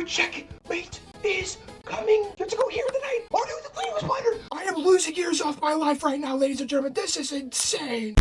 checkmate is coming. You have to go here with the knight. Oh no, the queen was blundered. I am losing years off my life right now, ladies and gentlemen. This is insane.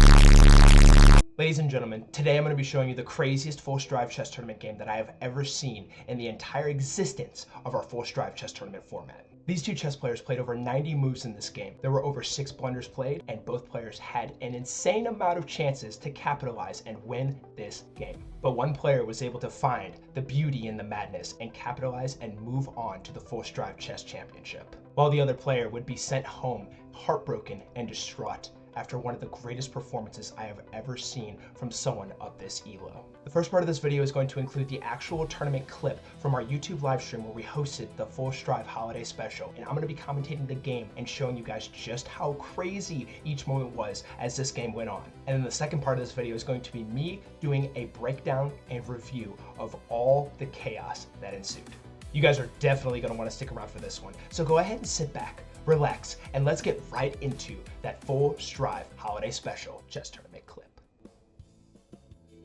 Ladies and gentlemen, today I'm going to be showing you the craziest Force Drive chess tournament game that I have ever seen in the entire existence of our Force Drive chess tournament format. These two chess players played over 90 moves in this game. There were over 6 blunders played, and both players had an insane amount of chances to capitalize and win this game. But one player was able to find the beauty in the madness and capitalize and move on to the Force Drive Chess Championship, while the other player would be sent home heartbroken and distraught after one of the greatest performances I have ever seen from someone of this elo. The first part of this video is going to include the actual tournament clip from our YouTube live stream where we hosted the Force Drive Holiday Special, and I'm going to be commentating the game and showing you guys just how crazy each moment was as this game went on. And then the second part of this video is going to be me doing a breakdown and review of all the chaos that ensued. You guys are definitely going to want to stick around for this one, so go ahead and sit back, relax, and let's get right into that Force Drive Holiday Special chess tournament clip.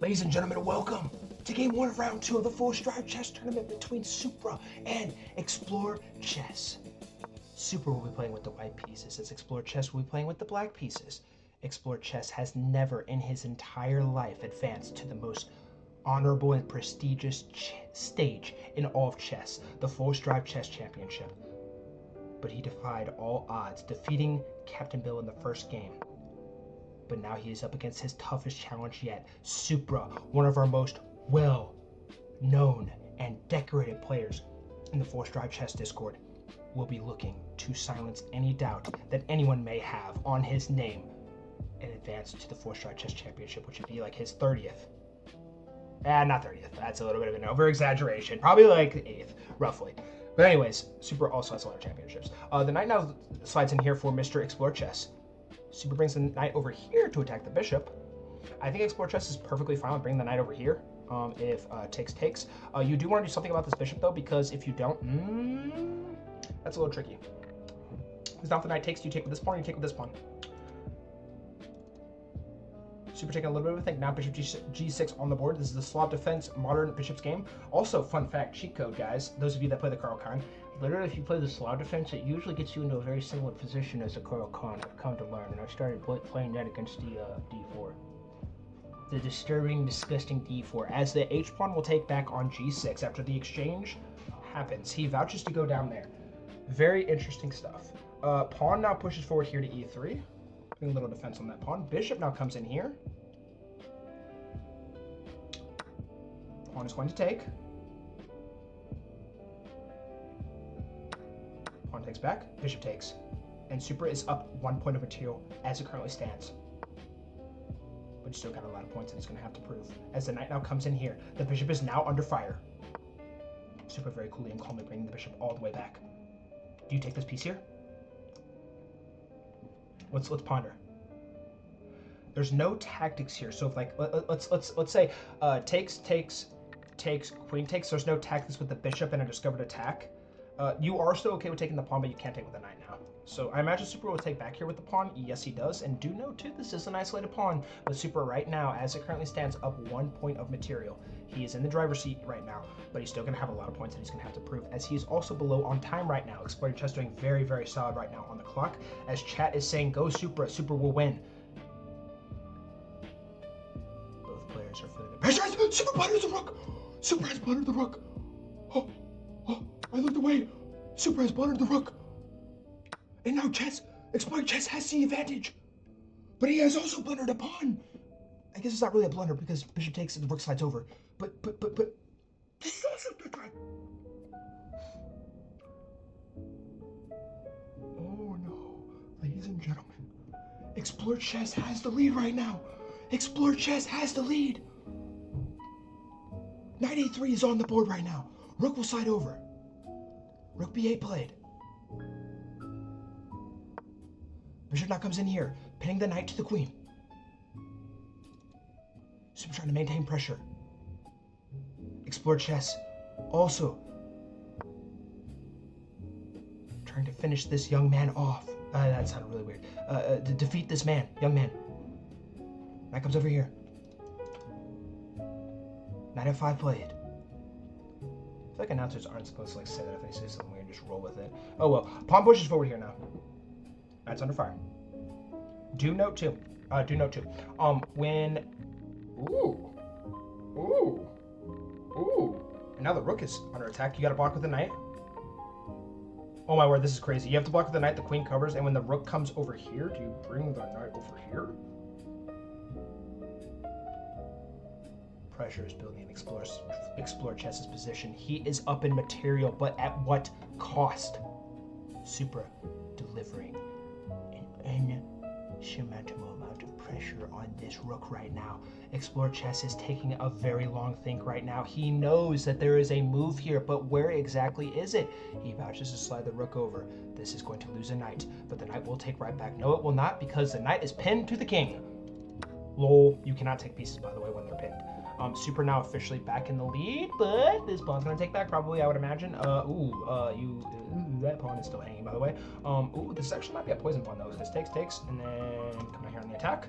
Ladies and gentlemen, welcome to game 1 of round 2 of the Force Drive chess tournament between Supra and Explore Chess. Supra will be playing with the white pieces, as Explore Chess will be playing with the black pieces. Explore Chess has never in his entire life advanced to the most honorable and prestigious stage in all of chess, the Force Drive Chess Championship. But he defied all odds, defeating Captain Bill in the first game. But now he is up against his toughest challenge yet, Supra, one of our most well-known and decorated players in the Force Drive Chess Discord, will be looking to silence any doubt that anyone may have on his name and advance to the Force Drive Chess Championship, which would be like his 30th. Not 30th, that's a little bit of an over-exaggeration, probably like 8th, roughly. But anyways, Supra also has a lot of championships. The knight now slides in here for Mr. Explore Chess. Supra brings the knight over here to attack the bishop. I think Explore Chess is perfectly fine with bringing the knight over here if takes. You do want to do something about this bishop though, because if you don't, that's a little tricky. Because now if the knight takes, do you take with this pawn or you take with this pawn? Supra taking a little bit of a think. Now bishop g6 on the board. This is the Slav defense modern bishop's game. Also, fun fact, cheat code, guys. Those of you that play the Karl Khan, literally, if you play the Slav defense, it usually gets you into a very similar position as the Karl Khan. I've come to learn, and I started playing that against the d4. The disturbing, disgusting d4, as the h pawn will take back on g6 after the exchange happens. He vouches to go down there. Very interesting stuff. Pawn now pushes forward here to e3. A little defense on that pawn. Bishop now comes in here. Pawn is going to take. Pawn takes back. Bishop takes. And Supra is up 1 point of material as it currently stands. But he's still got a lot of points that he's going to have to prove. As the knight now comes in here, the bishop is now under fire. Supra very coolly and calmly bringing the bishop all the way back. Do you take this piece here? Let's ponder. There's no tactics here, so if like let's say takes, queen takes. There's no tactics with the bishop and a discovered attack. You are still okay with taking the pawn, but you can't take with the knight now. So I imagine Supra will take back here with the pawn. Yes, he does, and do note too, this is an isolated pawn. But Supra right now, as it currently stands, up 1 point of material. He is in the driver's seat right now, but he's still going to have a lot of points that he's going to have to prove, as he is also below on time right now. Exploring Chess doing very, very solid right now on the clock. As chat is saying, go Supra, Supra will win. Both players are feeling the pressure. Supra blundered the rook. Supra has blundered the rook. Oh, I looked away. Supra has blundered the rook. And now Exploring Chess has the advantage. But he has also blundered a pawn. I guess it's not really a blunder because bishop takes and the rook slides over. But this is also different. Oh no, ladies and gentlemen, Explore Chess has the lead right now. Explore Chess has the lead. Knight a3 is on the board right now. Rook will slide over. Rook b8 played. Bishop now comes in here, pinning the knight to the queen. Supra trying to maintain pressure. Explore Chess also trying to finish this young man off. That sounded really weird. To defeat this man, young man. Knight comes over here. Knight f5 played. feel like announcers aren't supposed to like say that if they say something weird, just roll with it. Oh well. Pawn pushes forward here now. That's under fire. Do note too. When Ooh. And now the rook is under attack. You gotta block with the knight. Oh my word, this is crazy. You have to block with the knight, the queen covers, and when the rook comes over here, do you bring the knight over here? Pressure is building and explore chess's position. He is up in material, but at what cost? Supra delivering an insurmountable amount of pressure on this rook right now. Explore chess is taking a very long think right now. He knows that there is a move here, but where exactly is it? He vouches to slide the rook over. This is going to lose a knight, but the knight will take right back. No, it will not, because the knight is pinned to the king. Lol, you cannot take pieces, by the way, when they're pinned. Super now officially back in the lead, but this pawn's gonna take back probably, I would imagine. That pawn is still hanging, by the way. This actually might be a poison pawn though. This takes, and then come out here on the attack.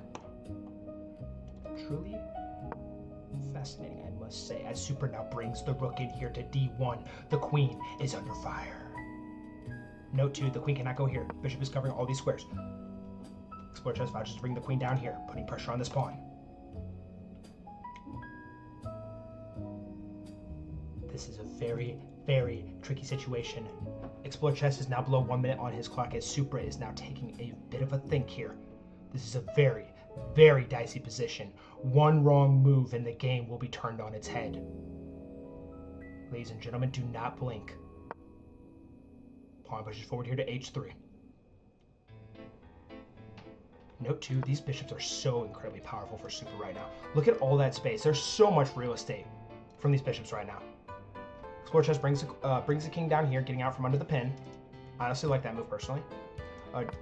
Truly fascinating, I must say, as Super now brings the rook in here to d1. The queen is under fire. Note 2, the queen cannot go here. Bishop is covering all these squares. Explore chess vouches to bring the queen down here, putting pressure on this pawn. This is a very, very tricky situation. Explore chess is now below 1 minute on his clock as Supra is now taking a bit of a think here. This is a very, very dicey position. One wrong move and the game will be turned on its head. Ladies and gentlemen, do not blink. Pawn pushes forward here to h3. Note 2, these bishops are so incredibly powerful for Super right now. Look at all that space. There's so much real estate from these bishops right now. Explore chess brings the king down here, getting out from under the pin. I honestly like that move personally.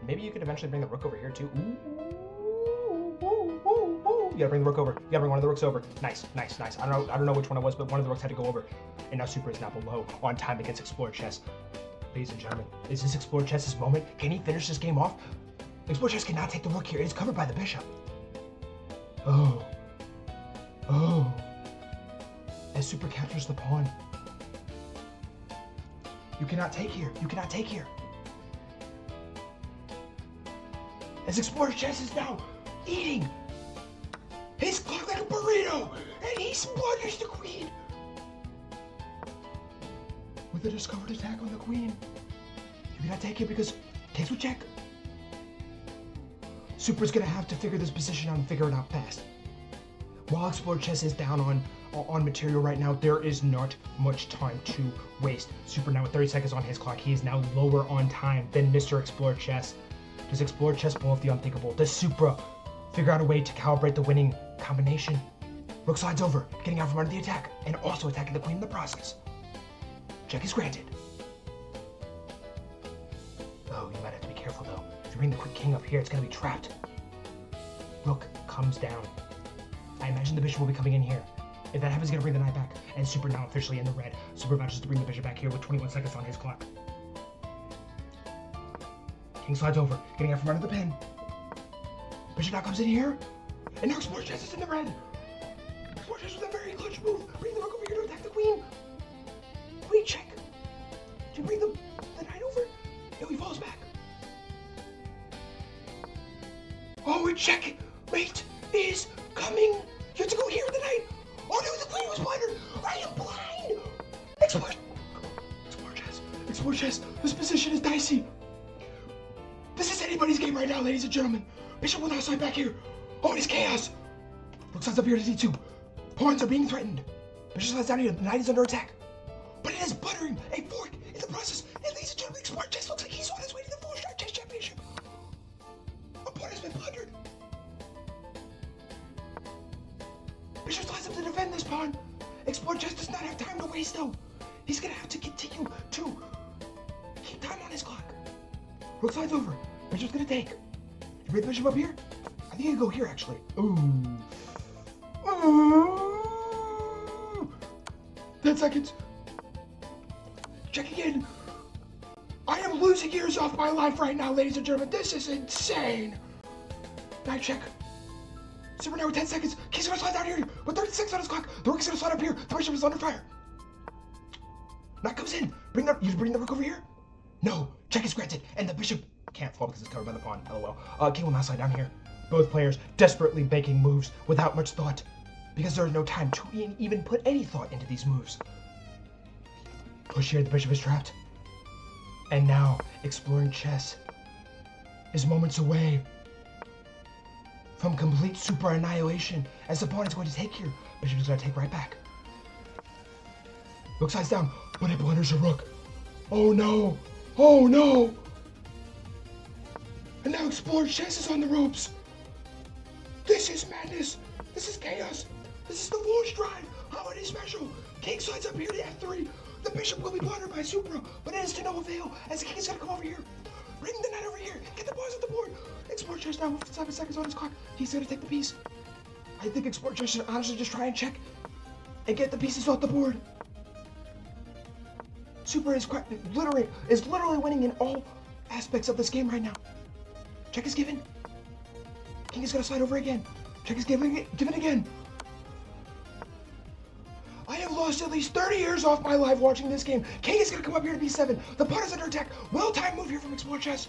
Maybe you could eventually bring the rook over here too. You gotta bring the rook over. You gotta bring one of the rooks over. Nice. I don't know which one it was, but one of the rooks had to go over. And now Super is now below on time against Explore chess. Ladies and gentlemen, is this Explore chess's moment? Can he finish this game off? Explore chess cannot take the rook here. It is covered by the bishop. Oh. As Super captures the pawn. You cannot take here. As Explore chess is now eating his clock like a burrito, and he splunders the queen with a discovered attack on the queen. You cannot take it because takes with check. Super's gonna have to figure this position out and figure it out fast. While Explore chess is down on material right now, there is not much time to waste. Super now with 30 seconds on his clock. He is now lower on time than Mr. Explore chess. Does Explore chess pull off the unthinkable? Does Supra figure out a way to calibrate the winning combination? Rook slides over, getting out from under the attack, and also attacking the queen in the process. Check is granted. Oh, you might have to be careful though. If you bring the quick king up here, it's gonna be trapped. Rook comes down. I imagine the bishop will be coming in here. If that happens, he's gonna bring the knight back. And Super now officially in the red. Super vouches to bring the bishop back here with 21 seconds on his clock. King slides over, getting out from under the pin. Bishop now comes in here. And now Explore chess is in the red. Explore chess with a very clutch move. Bring the rook over here to attack the queen. Queen check. Do you bring the knight over? No, he falls back. Oh, a checkmate is coming. You have to go here with the knight. Oh no, the queen was blundered. I am blind. Explore chess. This position is dicey. This is anybody's game right now, ladies and gentlemen. Bishop will now slide back here. Oh, it is chaos. Rook slides up here to d2. Pawns are being threatened. Bishop slides down here. The knight is under attack. But it is buttering a fork in the process. And ladies and gentlemen, Explore chess looks like he's on his way to the four-star chess championship. A pawn has been blundered. Bishop slides up to defend this pawn. Explore chess does not have time to waste though. He's gonna have to continue to keep time on his clock. Rook slides over. Bishop's gonna take. You bring the bishop up here? I think you can go here actually. Ooh. 10 seconds. Check again. I am losing years off my life right now, ladies and gentlemen. This is insane. Knight check. Super now with 10 seconds. King's gonna slide down here with 36 on his clock. The rook is gonna slide up here. The bishop is under fire. Knight comes in. You bring the rook over here? No. Check is granted. And the bishop can't fall because it's covered by the pawn. LOL. King will now slide down here. Both players desperately making moves without much thought, because there is no time to even put any thought into these moves. Push here, the bishop is trapped. And now, exploring chess is moments away from complete super annihilation, as the pawn is going to take here. Bishop is going to take right back. Rook slides down, but it blunders a rook. Oh no! Oh no! And now explored chess is on the ropes. This is madness. This is chaos. This is the Wolves drive. Holiday special. King slides up here to f3. The bishop will be blundered by Supra, but it is to no avail, as the king is going to come over here. Bring the knight over here. Get the pawns off the board. Explore chess now with 7 seconds on his clock. He's going to take the piece. I think explore chess should honestly just try and check and get the pieces off the board. Supra is literally winning in all aspects of this game right now. Check is given. King is going to slide over again. Check is given again. I have lost at least 30 years off my life watching this game. King is going to come up here to b7. The pawn is under attack. Well-timed move here from Explore Chess.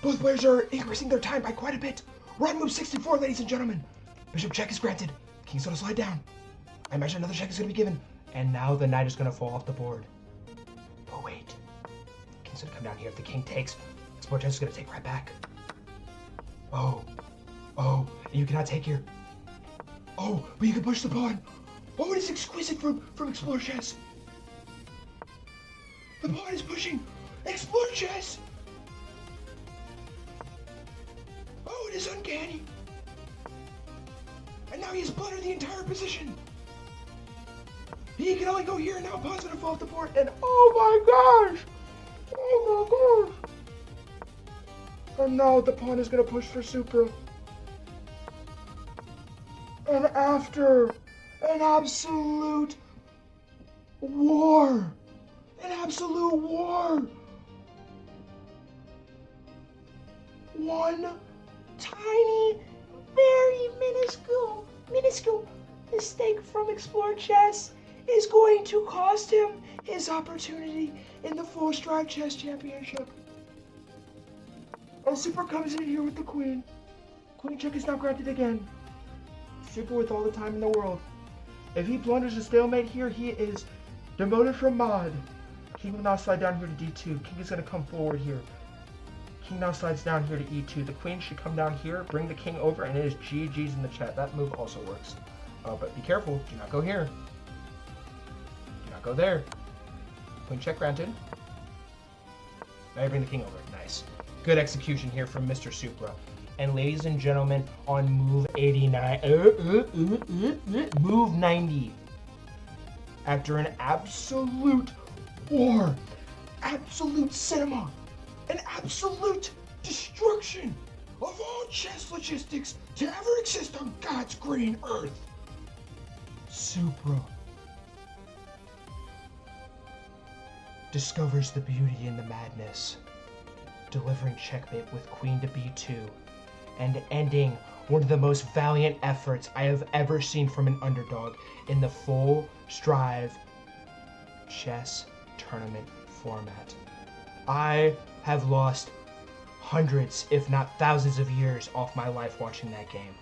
Both players are increasing their time by quite a bit. We're on move 64, ladies and gentlemen. Bishop check is granted. King's going to slide down. I imagine another check is going to be given. And now the knight is going to fall off the board. But wait. King's going to come down here. If the king takes, Explore Chess is going to take right back. Oh, you cannot take here. Oh, but you can push the pawn. Oh, it is exquisite from Explore Chess. The pawn is pushing. Explore Chess. Oh, it is uncanny. And now he has blundered the entire position. He can only go here, and now pawn's gonna fall off the board. And oh my gosh! Oh my gosh! And now the pawn is gonna push for Supra. And after an absolute war, one tiny, very minuscule mistake from Explore Chess is going to cost him his opportunity in the Full Stride Chess Championship. And Supra comes in here with the queen. Queen check is now granted again. Supra with all the time in the world. If he blunders a stalemate here, he is demoted from mod. King will now slide down here to d2. King is going to come forward here. King now slides down here to e2. The queen should come down here, bring the king over, and it is GG's in the chat. That move also works. But be careful. Do not go here. Do not go there. Queen check granted. Now you bring the king over. Nice. Good execution here from Mr. Supra. And ladies and gentlemen, on move 89, move 90, after an absolute war, absolute cinema, an absolute destruction of all chess logistics to ever exist on God's green earth, Supra discovers the beauty in the madness, delivering checkmate with queen to b2, and ending one of the most valiant efforts I have ever seen from an underdog in the Full Strive chess tournament format. I have lost hundreds, if not thousands of years off my life watching that game.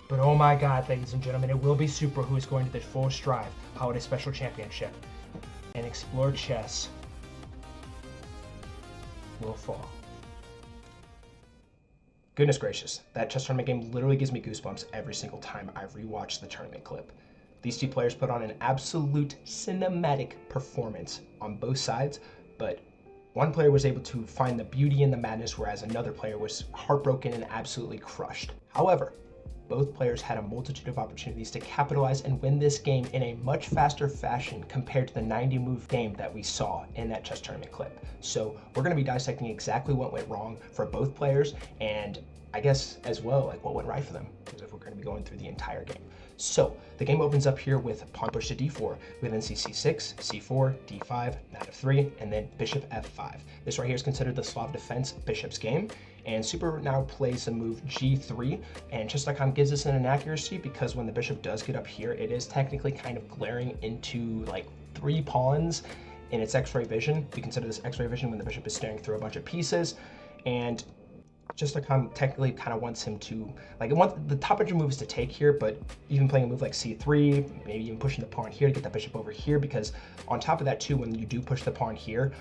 But oh my God, ladies and gentlemen, it will be Supra who is going to the Full Strive Holiday Special Championship. And Explore Chess will fall. Goodness gracious, that chess tournament game literally gives me goosebumps every single time I rewatch the tournament clip. These two players put on an absolute cinematic performance on both sides, but one player was able to find the beauty in the madness, whereas another player was heartbroken and absolutely crushed. However, both players had a multitude of opportunities to capitalize and win this game in a much faster fashion compared to the 90-move game that we saw in that chess tournament clip. So we're going to be dissecting exactly what went wrong for both players, and I guess as well, like what went right for them, because if we're going to be going through the entire game. So the game opens up here with pawn push to d4. We then see c6, c4, d5, knight f3, and then bishop f5. This right here is considered the Slav defense bishop's game. And Supra now plays the move g3, and chess.com gives us an inaccuracy because when the bishop does get up here, it is technically kind of glaring into like 3 pawns in its x-ray vision. We consider this x-ray vision when the bishop is staring through a bunch of pieces, and Chess.com technically kind of wants him to, like, the top of your move is to take here, but even playing a move like c3, maybe even pushing the pawn here to get the bishop over here, because on top of that too, when you do push the pawn here,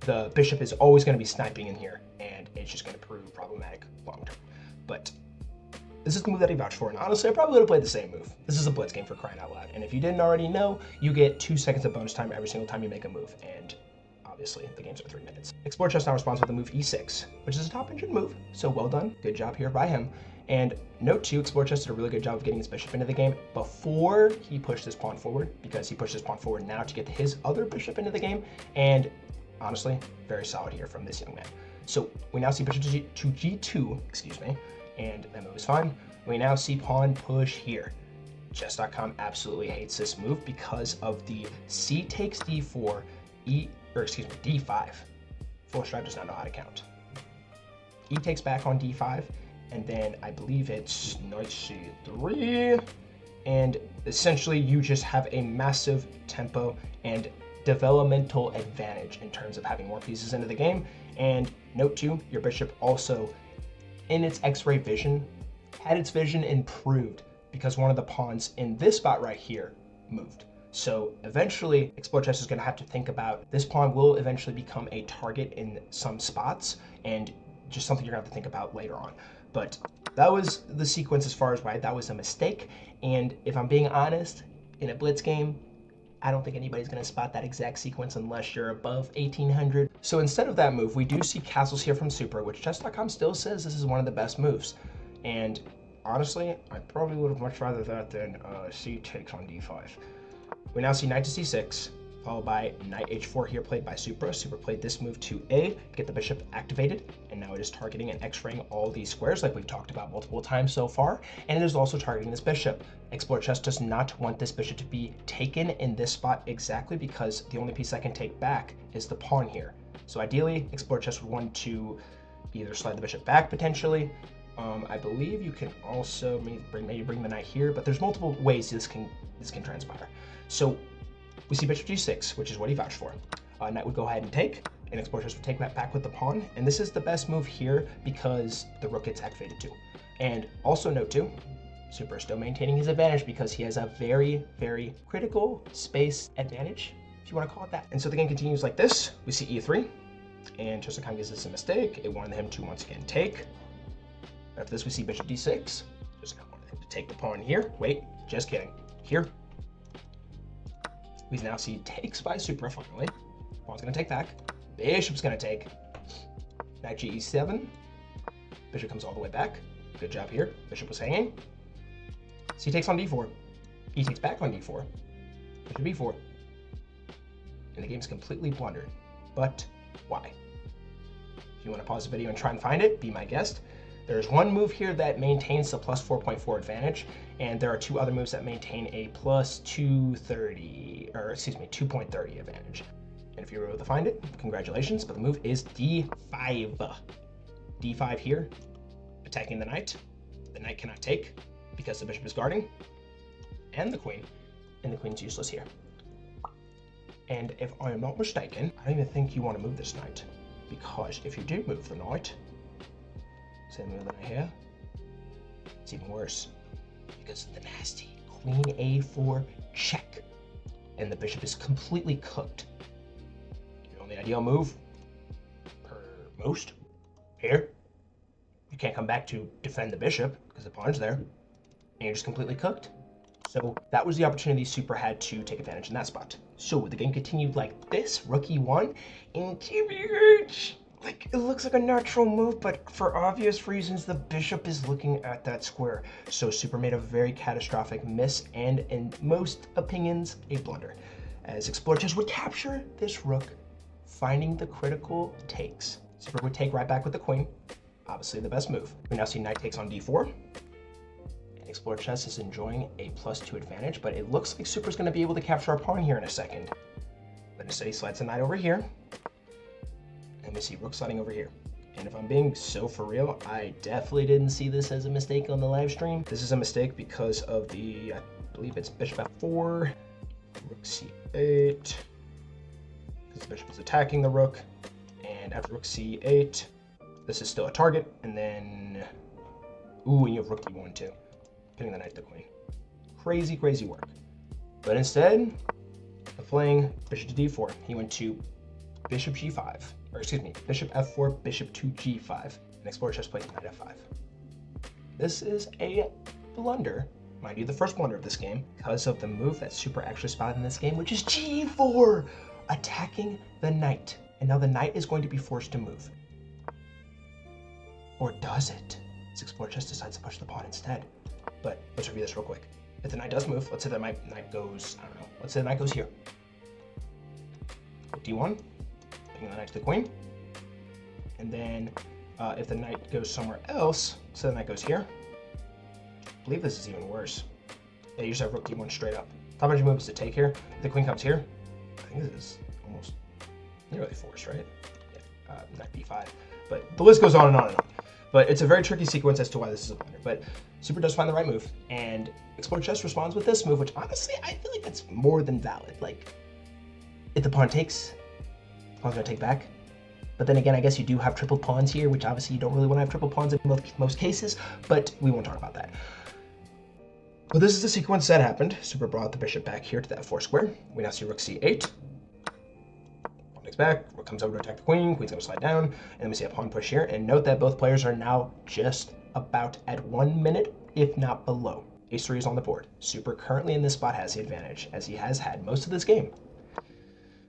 the bishop is always going to be sniping in here, and it's just going to prove problematic long term. But this is the move that he vouched for, and honestly, I probably would have played the same move. This is a blitz game, for crying out loud, and if you didn't already know, you get 2 seconds of bonus time every single time you make a move, and obviously the games are 3 minutes. Explore Chess now responds with the move e6, which is a top engine move, so well done, good job here by him. And note too, Explore Chess did a really good job of getting his bishop into the game before he pushed his pawn forward, because he pushed his pawn forward now to get his other bishop into the game, and honestly, very solid here from this young man. So we now see bishop to g2, excuse me, and that move is fine. We now see pawn push here. Chess.com absolutely hates this move because of the c takes d4, d5. Full Stripe does not know how to count. E takes back on d5, and then I believe it's knight c3, and essentially you just have a massive tempo and developmental advantage in terms of having more pieces into the game. And note too, your bishop also, in its x-ray vision, had its vision improved because one of the pawns in this spot right here moved. So eventually, Explore Chess is going to have to think about this pawn will eventually become a target in some spots, and just something you're going to have to think about later on. But that was the sequence as far as why that was a mistake. And if I'm being honest, in a blitz game, I don't think anybody's going to spot that exact sequence unless you're above 1800. So instead of that move, we do see castles here from Super, which Chess.com still says this is one of the best moves. And honestly, I probably would have much rather that than c takes on d5. We now see knight to c6, followed by knight h4 here played by Supra. Supra played this move to A to get the bishop activated, and now it is targeting and x-raying all these squares like we've talked about multiple times so far, and it is also targeting this bishop. Explore Chess does not want this bishop to be taken in this spot exactly because the only piece I can take back is the pawn here. So ideally, Explore Chess would want to either slide the bishop back potentially. I believe you can also maybe bring the knight here, but there's multiple ways this can transpire. So we see bishop g6, which is what he vouched for. Knight would go ahead and take, and Explore Chess would take that back with the pawn. And this is the best move here because the rook gets activated too. And also note too, Super is still maintaining his advantage because he has a very, very critical space advantage, if you want to call it that. And so the game continues like this. We see e3, and Chess.com gives us a mistake. It wanted him to once again take. After this, we see bishop d6. Chess.com wanted him to take the pawn here. Wait, just kidding. Here. We now see takes by Supra finally. Pawn's gonna take back. Bishop's gonna take. Knight ge7. Bishop comes all the way back. Good job here. Bishop was hanging. C takes on d4. E takes back on d4. Bishop b4. And the game's completely blundered. But why? If you want to pause the video and try and find it, be my guest. There's one move here that maintains the plus 4.4 advantage, and there are 2 other moves that maintain a plus 230, or excuse me, 2.30 advantage. And if you were able to find it, congratulations, but the move is d5. d5 here, attacking the knight. The knight cannot take because the bishop is guarding, and the queen's useless here. And if I am not mistaken, I don't even think you want to move this knight, because if you do move the knight, same move that I hear, it's even worse because of the nasty queen a4 check, and the bishop is completely cooked. Your only ideal move, per most, here, you can't come back to defend the bishop because the pawn's there, and you're just completely cooked. So that was the opportunity Super had to take advantage in that spot. So the game continued like this, rook e1, and TBH. Like, it looks like a natural move, but for obvious reasons, the bishop is looking at that square. So Super made a very catastrophic miss, and in most opinions, a blunder. As Explore Chess would capture this rook, finding the critical takes. Super would take right back with the queen, obviously the best move. We now see knight takes on d4. And Explore Chess is enjoying a +2 advantage, but it looks like Super's gonna be able to capture our pawn here in a second. But instead he slides the knight over here. And we see rook sliding over here. And if I'm being so for real, I definitely didn't see this as a mistake on the live stream. This is a mistake because of the, I believe it's bishop f4, rook c8, c8. Because the bishop is attacking the rook. And after rook c8, this is still a target. And then, ooh, and you have rook d1 too. Getting the knight to the queen. Crazy, crazy work. But instead of playing bishop to d4, he went to bishop g5. Or excuse me, bishop f4, bishop to g5. And Explorer Chess plays knight f5. This is a blunder, mind you, the first blunder of this game, because of the move that Super actually spotted in this game, which is g4, attacking the knight. And now the knight is going to be forced to move. Or does it? As Explorer Chess decides to push the pawn instead. But let's review this real quick. If the knight does move, let's say that my knight goes, I don't know, let's say the knight goes here. d1, ping the knight to the queen. And then if the knight goes somewhere else, so the knight goes here. I believe this is even worse. Yeah, you just have rook d1 straight up. Top of your move is to take here. If the queen comes here, I think this is almost nearly forced, right? Yeah, knight b5. But the list goes on and on and on. But it's a very tricky sequence as to why this is a blunder. But Super does find the right move, and Explorer Chess responds with this move, which honestly, I feel like it's more than valid. Like, if the pawn takes, the pawn's gonna take back. But then again, I guess you do have triple pawns here, which obviously you don't really want to have triple pawns in most cases, but we won't talk about that. But this is the sequence that happened. Super brought the bishop back here to that 4 square. We now see rook c8. Pawn takes back, rook comes over to attack the queen, queen's gonna slide down, and then we see a pawn push here. And note that both players are now just about at 1 minute, if not below. Ace 3 is on the board. Super currently in this spot has the advantage, as he has had most of this game.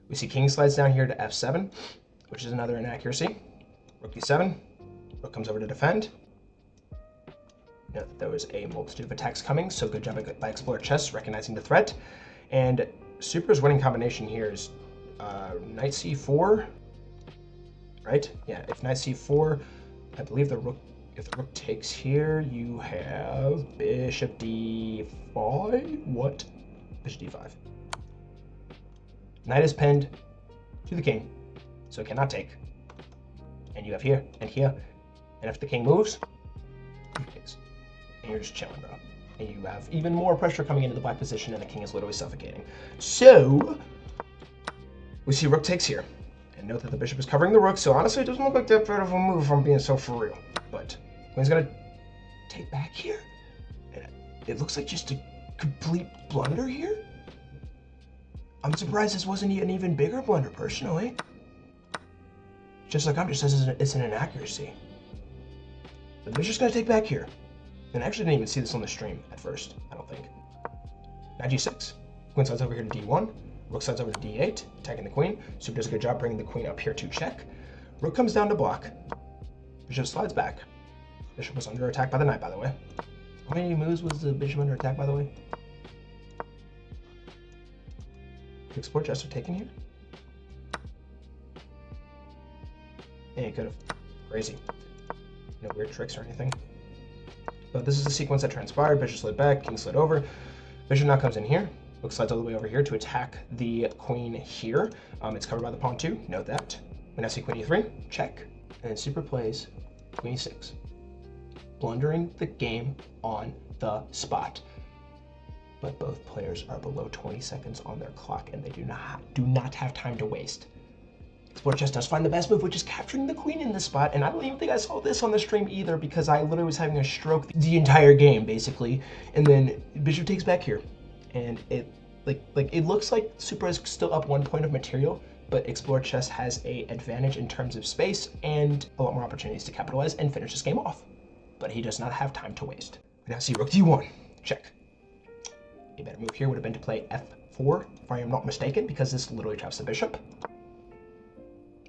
We see king slides down here to f7, which is another inaccuracy. Rook d7, rook comes over to defend. Note that there was a multitude of attacks coming, so good job by Explorer Chess recognizing the threat. And Super's winning combination here is knight c4, right? Yeah, if knight c4, I believe the rook, if the rook takes here, you have bishop d5, what? Bishop d5. Knight is pinned to the king, so it cannot take. And you have here and here, and if the king moves, he takes. And you're just chilling, bro. And you have even more pressure coming into the black position, and the king is literally suffocating. So, we see rook takes here. And note that the bishop is covering the rook, so honestly, it doesn't look like that bad of a move if I'm being so for real. But, queen's gonna take back here. And it looks like just a complete blunder here. I'm surprised this wasn't an even bigger blunder, personally. Just like I'm just says it's an inaccuracy. But the bishop's gonna take back here. And I actually didn't even see this on the stream at first, I don't think. Knight g6. Queen slides over here to d1. Rook slides over to d8, attacking the queen. Super does a good job bringing the queen up here to check. Rook comes down to block. Bishop slides back. Bishop was under attack by the knight, by the way. How many moves was the bishop under attack, by the way? Explorer Chess are taken here? Yeah, you could have. Crazy. No weird tricks or anything. But this is the sequence that transpired. Bishop slid back, king slid over. Bishop now comes in here. Rook slides all the way over here to attack the queen here. It's covered by the pawn too. Note that. We now see queen e3, check. And then Super plays queen e6. Blundering the game on the spot. But both players are below 20 seconds on their clock, and they do not have time to waste. Explorer Chess does find the best move, which is capturing the queen in this spot, and I don't even think I saw this on the stream either, because I literally was having a stroke the entire game, basically. And then bishop takes back here, and it looks like Super is still up 1 point of material, but Explorer Chess has a advantage in terms of space and a lot more opportunities to capitalize and finish this game off. But he does not have time to waste. We now see rook d1, check. A better move here would have been to play f4, if I am not mistaken, because this literally traps the bishop.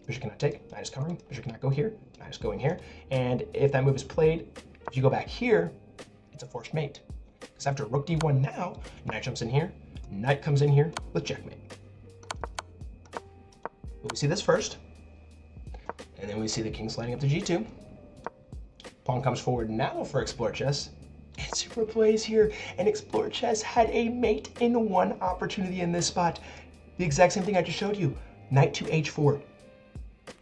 Bishop cannot take, knight is covering, bishop cannot go here, knight is going here. And if that move is played, if you go back here, it's a forced mate. Because after rook d1 now, knight jumps in here, knight comes in here with checkmate. But we see this first, and then we see the king sliding up to g2. Pawn comes forward now for Explorer Chess. And Super plays here, and Explorer Chess had a mate in one opportunity in this spot. The exact same thing I just showed you. Knight to h4.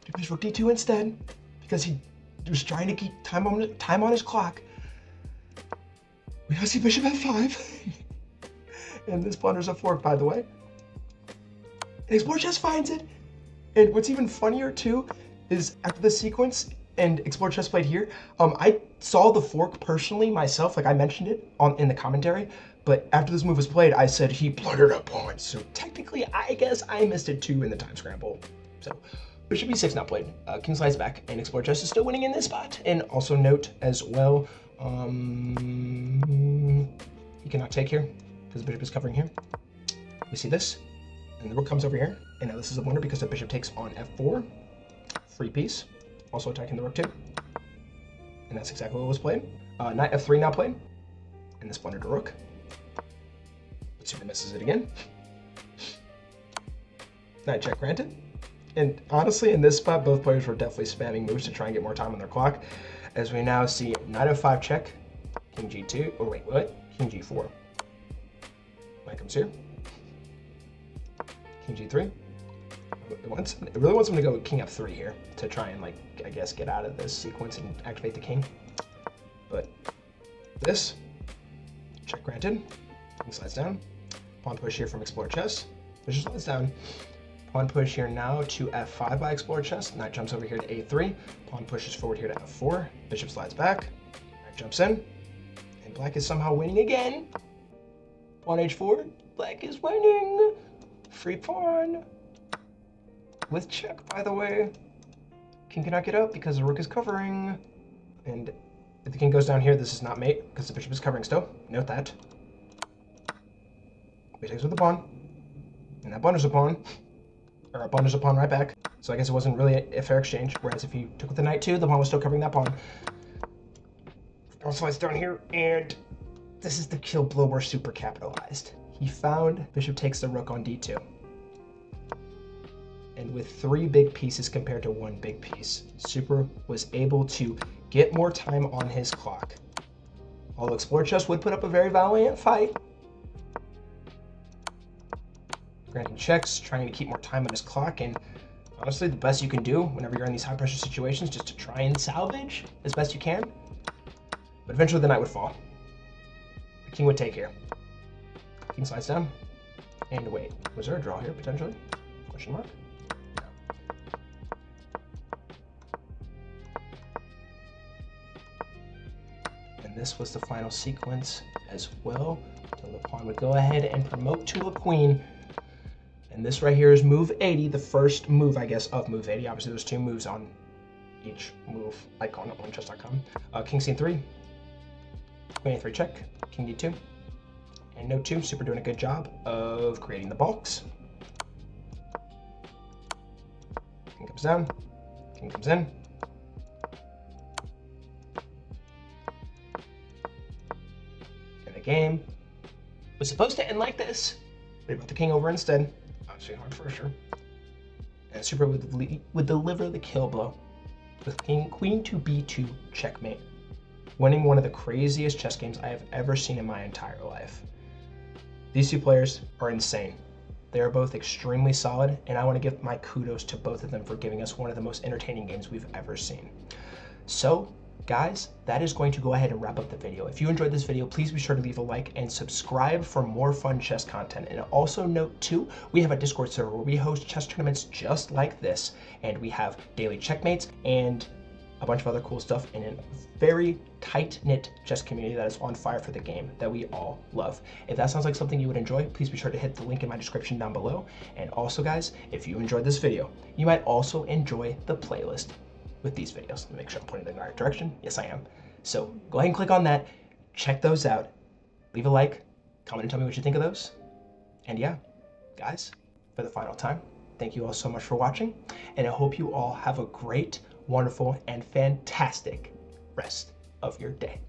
He plays rook d2 instead, because he was trying to keep time on his clock. We now see bishop f5. And this blunders a fork, by the way. and Explore Chess finds it. And what's even funnier too is after the sequence and Explore Chess played here, I saw the fork personally myself, like I mentioned it in the commentary, but after this move was played, I said he blundered a pawn. So technically, I guess I missed it too in the time scramble. So Bishop e6 now played. King slides back, and Explore Chess is still winning in this spot. And also note as well, he cannot take here because the bishop is covering here. We see this, and the rook comes over here. And now this is a blunder because the bishop takes on f4, free piece, also attacking the rook too. And that's exactly what was played. Knight f3 now played, and this blundered a rook. But super misses it again. Knight check granted. And honestly, in this spot, both players were definitely spamming moves to try and get more time on their clock. As we now see Knight f5 check, King g2, oh wait, what? King g4. Knight comes here. King g3. It really wants him to go King f3 here to try and, like, I guess, get out of this sequence and activate the king. But this, check granted. King slides down. Pawn push here from Explore Chess. Bishop slides down. Pawn push here now to f5 by Explore Chess. Knight jumps over here to a3. Pawn pushes forward here to f4. Bishop slides back. Knight jumps in. And black is somehow winning again. Pawn h4. Black is winning. Free pawn. With check, by the way. King cannot get up because the rook is covering. And if the king goes down here, this is not mate because the bishop is covering still. Note that. He takes with the pawn. And that blunders a pawn. Or blunders a pawn right back. So I guess it wasn't really a fair exchange. Whereas if he took with the knight too, the pawn was still covering that pawn. Pawn slides down here, and this is the kill blow where super capitalized. He found bishop takes the rook on d2. And with 3 big pieces compared to 1 big piece, Super was able to get more time on his clock. Although Explore Chess would put up a very valiant fight. Granting checks, trying to keep more time on his clock, and honestly, the best you can do whenever you're in these high pressure situations, just to try and salvage as best you can. But eventually the knight would fall. The king would take here. King slides down. And wait, was there a draw here potentially? Question mark? This was the final sequence as well. So the pawn would go ahead and promote to a queen. And this right here is move 80, the first move, I guess, of move 80. Obviously, there's 2 moves on each move icon on chess.com. King c3, queen a3 check, king d2. And note 2, Super doing a good job of creating the balks. King comes down, king comes in. Game was supposed to end like this. They put the king over instead. Obviously hard for sure. And Super would deliver the kill blow with queen to b2 checkmate, winning one of the craziest chess games I have ever seen in my entire life. These 2 players are insane. They are both extremely solid, and I want to give my kudos to both of them for giving us one of the most entertaining games we've ever seen. So, guys, that is going to go ahead and wrap up the video. If you enjoyed this video, please be sure to leave a like and subscribe for more fun chess content. And also note too, we have a Discord server where we host chess tournaments just like this, and we have daily checkmates and a bunch of other cool stuff in a very tight-knit chess community that is on fire for the game that we all love. If that sounds like something you would enjoy, please be sure to hit the link in my description down below. And also, guys, if you enjoyed this video, you might also enjoy the playlist with these videos. Make sure I'm pointing in the right direction. Yes, I am. So go ahead and click on that. Check those out. Leave a like. Comment and tell me what you think of those. And yeah, guys, for the final time, thank you all so much for watching. And I hope you all have a great, wonderful, and fantastic rest of your day.